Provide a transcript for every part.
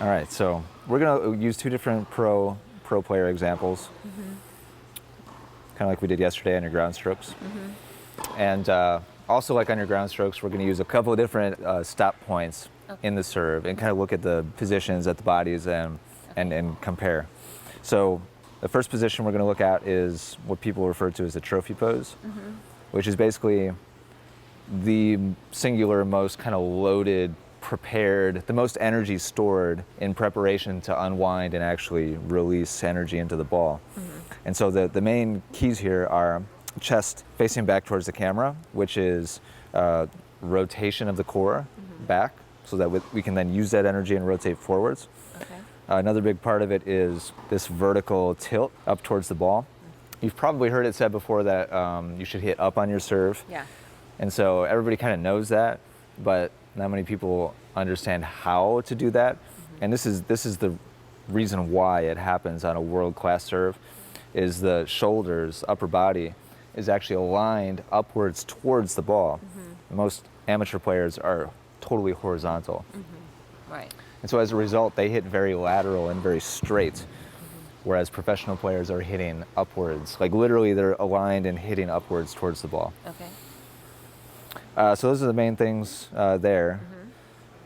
All right, so we're gonna use two different pro player examples, kind of like we did yesterday on your ground strokes. And also like on your ground strokes, we're gonna use a couple of different stop points in the serve and kind of look at the positions at the bodies and compare. So the first position we're gonna look at is what people refer to as the trophy pose, which is basically the singular most kind of loaded, prepared, the most energy stored in preparation to unwind and actually release energy into the ball. And so the main keys here are chest facing back towards the camera, which is rotation of the core back, so that we can then use that energy and rotate forwards. Another big part of it is this vertical tilt up towards the ball. You've probably heard it said before that you should hit up on your serve. Yeah. And so everybody kind of knows that, but not many people understand how to do that. And this is the reason why it happens on a world-class serve, is the shoulders, upper body, is actually aligned upwards towards the ball. Most amateur players are totally horizontal. Right. And so as a result, they hit very lateral and very straight, whereas professional players are hitting upwards. Like literally they're aligned and hitting upwards towards the ball. Okay. So those are the main things there.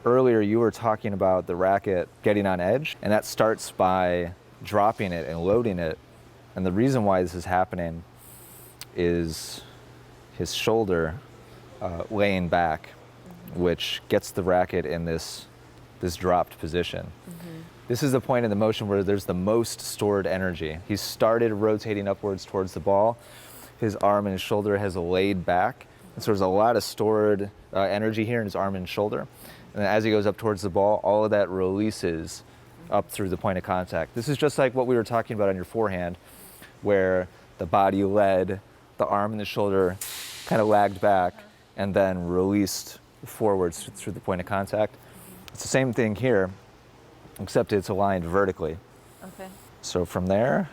Earlier you were talking about the racket getting on edge, and that starts by dropping it and loading it. And the reason why this is happening is his shoulder laying back, which gets the racket in this dropped position. This is the point in the motion where there's the most stored energy. He started rotating upwards towards the ball. His arm and his shoulder has laid back. And so there's a lot of stored energy here in his arm and shoulder. And then as he goes up towards the ball, all of that releases up through the point of contact. This is just like what we were talking about on your forehand, where the body led, the arm and the shoulder kind of lagged back, and then released forwards through the point of contact. It's the same thing here, except it's aligned vertically. Okay. So from there,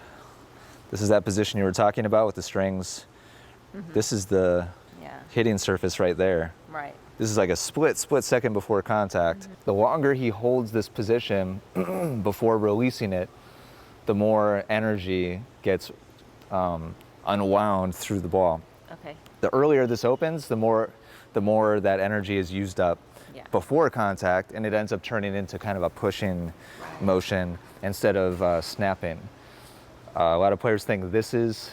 this is that position you were talking about with the strings. This is the hitting surface right there. Right. This is like a split second before contact. The longer he holds this position before releasing it, the more energy gets unwound through the ball. Okay. The earlier this opens, the more that energy is used up before contact, and it ends up turning into kind of a pushing motion instead of snapping. A lot of players think this is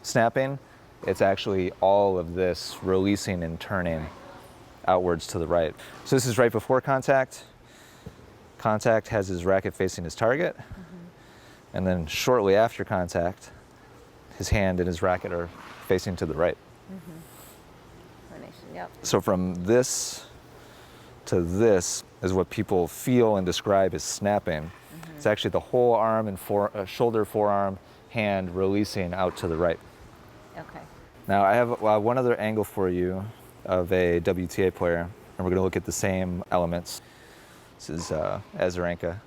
snapping. It's actually all of this releasing and turning outwards to the right. So this is right before contact. Contact has his racket facing his target. And then shortly after contact, his hand and his racket are facing to the right. Yep. So from this to this is what people feel and describe as snapping. It's actually the whole arm and shoulder, forearm, hand releasing out to the right. Okay. Now I have one other angle for you of a WTA player, and we're going to look at the same elements. This is Azarenka.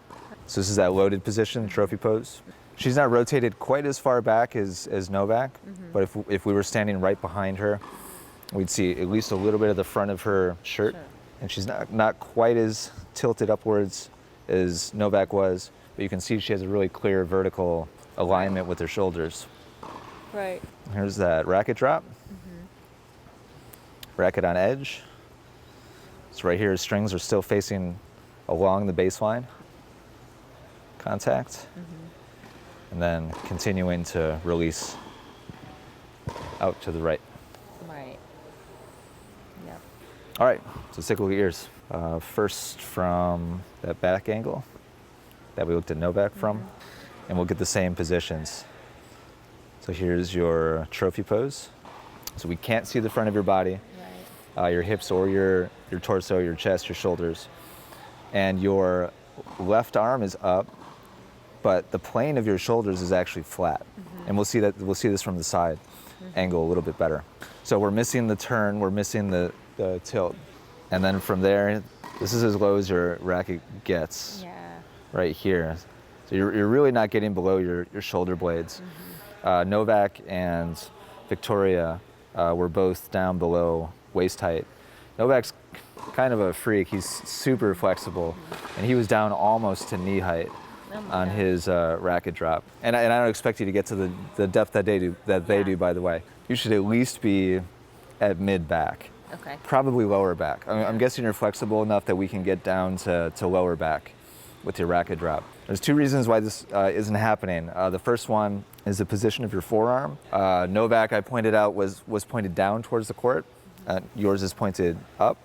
So this is that loaded position, trophy pose. She's not rotated quite as far back as Novak, but if we were standing right behind her, we'd see at least a little bit of the front of her shirt. And she's not quite as tilted upwards as Novak was, but you can see she has a really clear vertical alignment with her shoulders. Right. Here's that racket drop. Racket on edge. So right here, his strings are still facing along the baseline. Contact. And then continuing to release out to the right. Right. Yep. All right, so let's take a look at yours. First from that back angle that we looked at Novak from, and we'll get the same positions. So here's your trophy pose. So we can't see the front of your body, your hips or your torso, your chest, your shoulders. And your left arm is up, but the plane of your shoulders is actually flat. And we'll see this from the side angle a little bit better. So we're missing the turn, we're missing the tilt. And then from there, this is as low as your racket gets, right here. So you're really not getting below your shoulder blades. Novak and Victoria were both down below waist height. Novak's kind of a freak. He's super flexible, and he was down almost to knee height on his racket drop. And I don't expect you to get to the depth that they do, by the way. You should at least be at mid back. Okay. Probably lower back. I'm guessing you're flexible enough that we can get down to lower back with your racket drop. There's two reasons why this isn't happening. The first one is the position of your forearm. Novak, I pointed out, was pointed down towards the court. Yours is pointed up.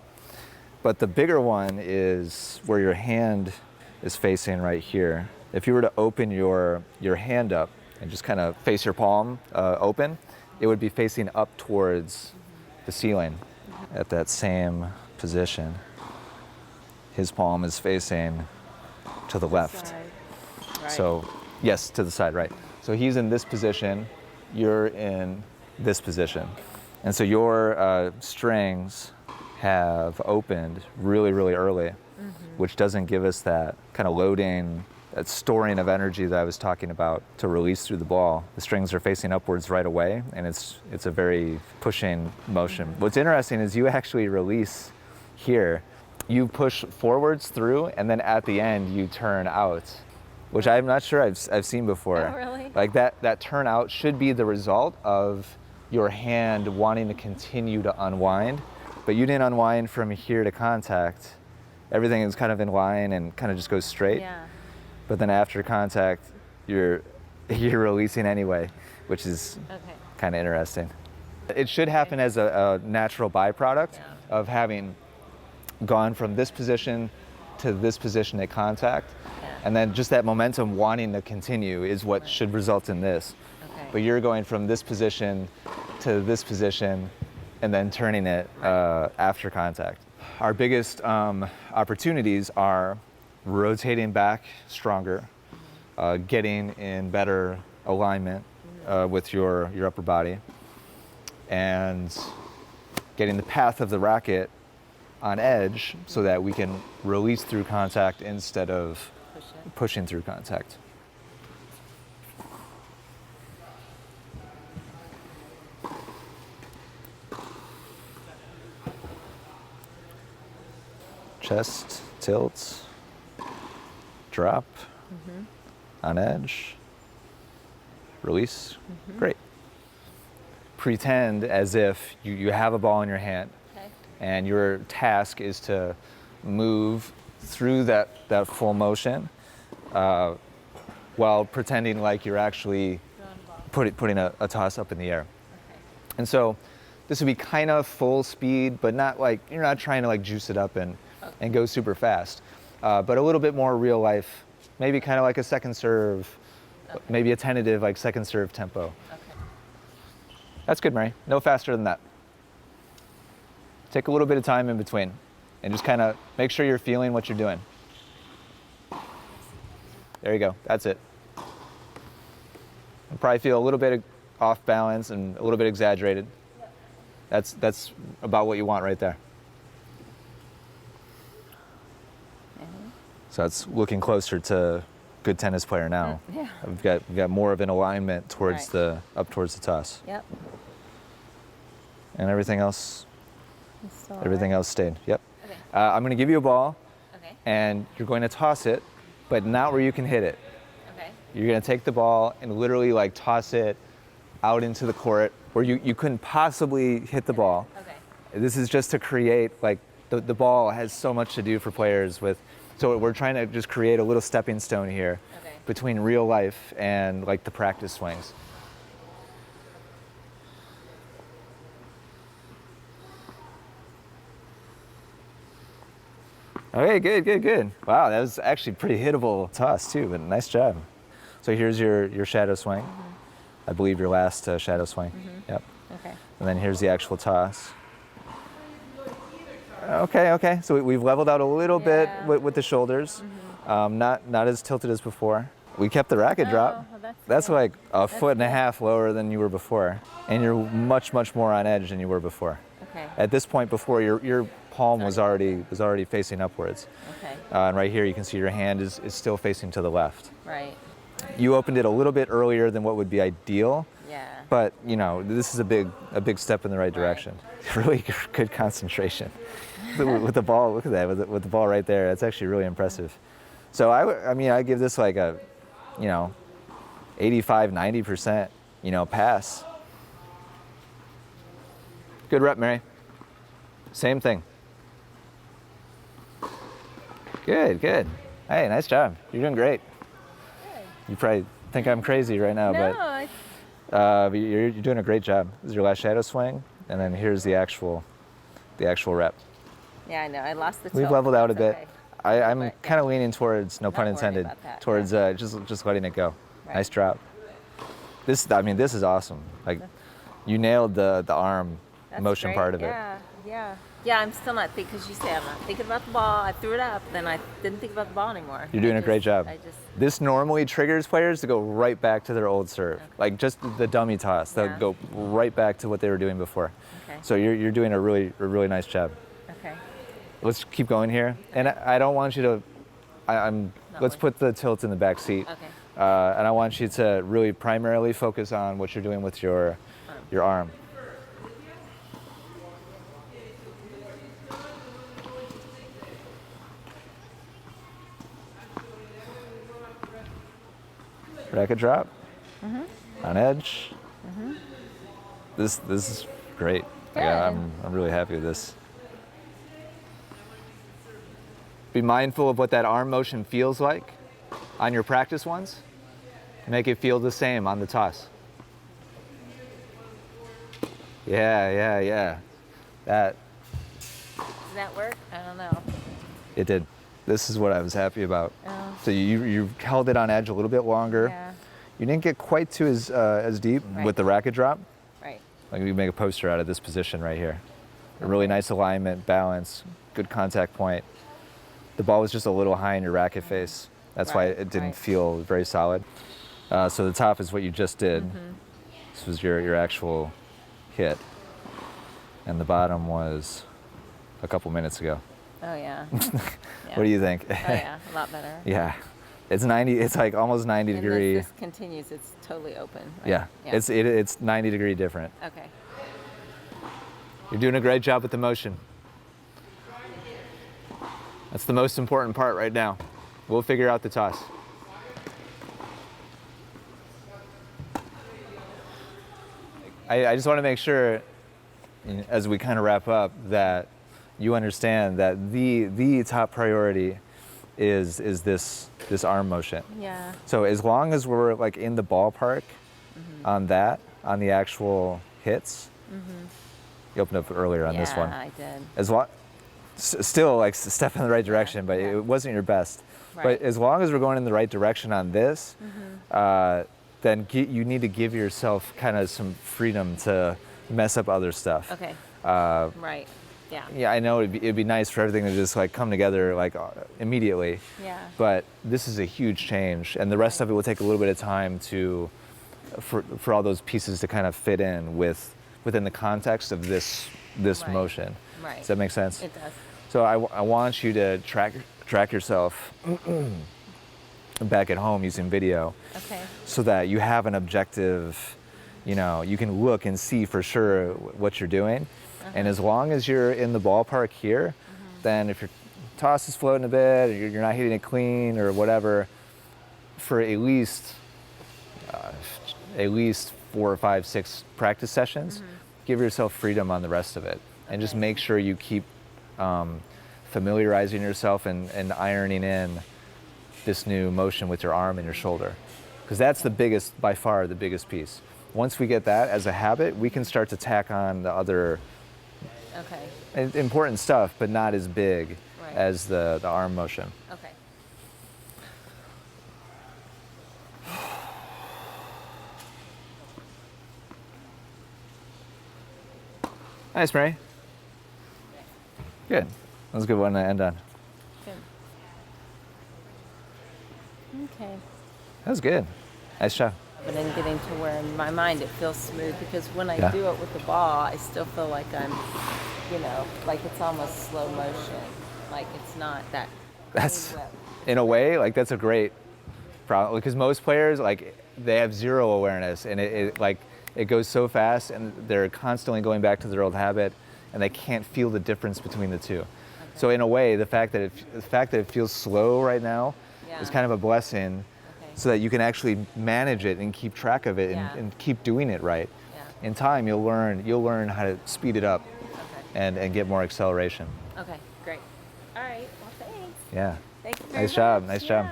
But the bigger one is where your hand is facing right here. If you were to open your hand up and just kind of face your palm open, it would be facing up towards the ceiling at that same position. His palm is facing to the left. Right. So, yes, to the side, right. So he's in this position, you're in this position. And so your strings have opened really, really early, which doesn't give us that kind of loading, that storing of energy that I was talking about to release through the ball. The strings are facing upwards right away, and it's a very pushing motion. What's interesting is you actually release here. You push forwards through, and then at the end you turn out, which I'm not sure I've seen before. Oh, really? Like that turn out should be the result of your hand wanting to continue to unwind, but you didn't unwind from here to contact. Everything is kind of in line and kind of just goes straight. Yeah. But then after contact, you're releasing anyway, which is kind of interesting. It should happen as a natural byproduct of having gone from this position to this position at contact. And then just that momentum wanting to continue is what should result in this. Okay. But you're going from this position to this position and then turning it after contact. Our biggest opportunities are rotating back stronger, getting in better alignment with your upper body, and getting the path of the racket on edge so that we can release through contact instead of pushing through contact. Chest tilts, drop, on edge, release. Great. Pretend as if you have a ball in your hand, and your task is to move through that full motion while pretending like you're actually putting a toss up in the air. And so this would be kind of full speed, but not like, you're not trying to like juice it up and go super fast, but a little bit more real life, maybe kind of like a second serve, maybe a tentative like second serve tempo. That's good, Mary. No faster than that. Take a little bit of time in between and just kind of make sure you're feeling what you're doing. There you go. That's it. You'll probably feel a little bit off balance and a little bit exaggerated. That's about what you want right there. So that's looking closer to good tennis player now. Yeah. We've got more of an alignment towards up towards the toss. Yep. And everything else stayed. Yep. Okay. I'm going to give you a ball, and you're going to toss it, but not where you can hit it. You're going to take the ball and literally like toss it out into the court where you couldn't possibly hit the ball. This is just to create, like, the ball has so much to do for players with, so we're trying to just create a little stepping stone here between real life and like the practice swings. Okay, good. Wow, that was actually pretty hittable toss too, but nice job. So here's your shadow swing. I believe your last shadow swing. Yep. And then here's the actual toss. Okay. So we've leveled out a little bit with the shoulders. Not as tilted as before. We kept the racket drop. That's like a foot and a half lower than you were before, and you're much more on edge than you were before. At this point before, your palm was already facing upwards. And right here you can see your hand is still facing to the left. Right. You opened it a little bit earlier than what would be ideal. Yeah. But this is a big step in the right direction. Really good concentration. with the ball. Look at that, with the ball right there. That's actually really impressive. So I mean, I give this like a, 85, 90%, pass. Good rep, Mary. Same thing. Good, good. Hey, nice job. You're doing great. Good. You probably think I'm crazy right now, No, but you're doing a great job. This is your last shadow swing, and then here's the actual rep. yeah, I know. I lost the tilt. We've leveled out a It's bit. okay. I'm kind of leaning towards, no pun Not worried intended, about that, towards yeah. just letting it go. Right. Nice drop. This is awesome. Like, you nailed the arm That's motion great. part of it. Yeah, yeah. Yeah, I'm still not thinking, because you say I'm not thinking about the ball. I threw it up, then I didn't think about the ball anymore. You're doing a great job. I just, This normally triggers players to go right back to their old serve, like just the dummy toss. They'll Yeah. go right back to what they were doing before. Okay. So you're doing a really nice job. okay. Let's keep going here, and I don't want you to. Let's like- put the tilt in the back seat, Okay. and I want you to really primarily focus on what you're doing with your arm. Racket drop, on edge. This is great. Like, Good. I'm really happy with this. Be mindful of what that arm motion feels like on your practice ones. Make it feel the same on the toss. Yeah. That, Does that work? I don't know. it did. This is what I was happy about. Oh. So you held it on edge a little bit longer. Yeah. You didn't get quite to as deep Right. with the racket drop. Right. Like, we make a poster out of this position right here. A really nice alignment, balance, good contact point. The ball was just a little high in your racket face. That's why Right, it didn't right. feel very solid. So the top is what you just did. This was your actual hit. And the bottom was a couple minutes ago. Oh, yeah. What do you think? Oh, yeah. A lot better. Yeah. It's like almost 90 And degree. this continues. It's totally open. Right? Yeah. It's 90 degree different. Okay. You're doing a great job with the motion. That's the most important part right now. We'll figure out the toss. I just want to make sure, as we kind of wrap up, that you understand that the top priority is this arm motion. Yeah. So as long as we're like in the ballpark on the actual hits, you opened up earlier on this one. Yeah, I did. As long, still like step in the right direction, but yeah. it wasn't your best. Right. But as long as we're going in the right direction on this, then you need to give yourself kind of some freedom to mess up other stuff. Okay. Right. Yeah. Yeah, I know it'd be nice for everything to just like come together like immediately. Yeah. But this is a huge change, and the rest of it will take a little bit of time for all those pieces to kind of fit in within the context of this Right. motion. Right. Does that make sense? It does. So I want you to track yourself back at home using video, Okay. so that you have an objective, you can look and see for sure what you're doing. And as long as you're in the ballpark here, then if your toss is floating a bit, or you're not hitting it clean or whatever, for at least 4, 5, 6 practice sessions, give yourself freedom on the rest of it. And just make sure you keep familiarizing yourself and ironing in this new motion with your arm and your shoulder. Because that's by far the biggest piece. Once we get that as a habit, we can start to tack on the other Okay. important stuff, but not as big Right. as the arm motion. Okay. Nice, Mary. Good. That was a good one to end on. Good. Okay. That was good. Nice job. But then getting to where in my mind it feels smooth, because when I Yeah. do it with the ball, I still feel like I'm, like it's almost slow motion. Like it's not that. That's, clean whip. in a way, like that's a great problem, because most players, like, they have zero awareness, and it goes so fast, and they're constantly going back to their old habit, and they can't feel the difference between the two. So in a way, the fact that it feels slow right now Yeah. is kind of a blessing, Okay. so that you can actually manage it and keep track of it Yeah. and keep doing it right. Yeah. In time, you'll learn how to speed it up Okay. and get more acceleration. Okay. Great. All right. Well, thanks. Yeah. Thank you very Nice job. much. Nice job. Yeah.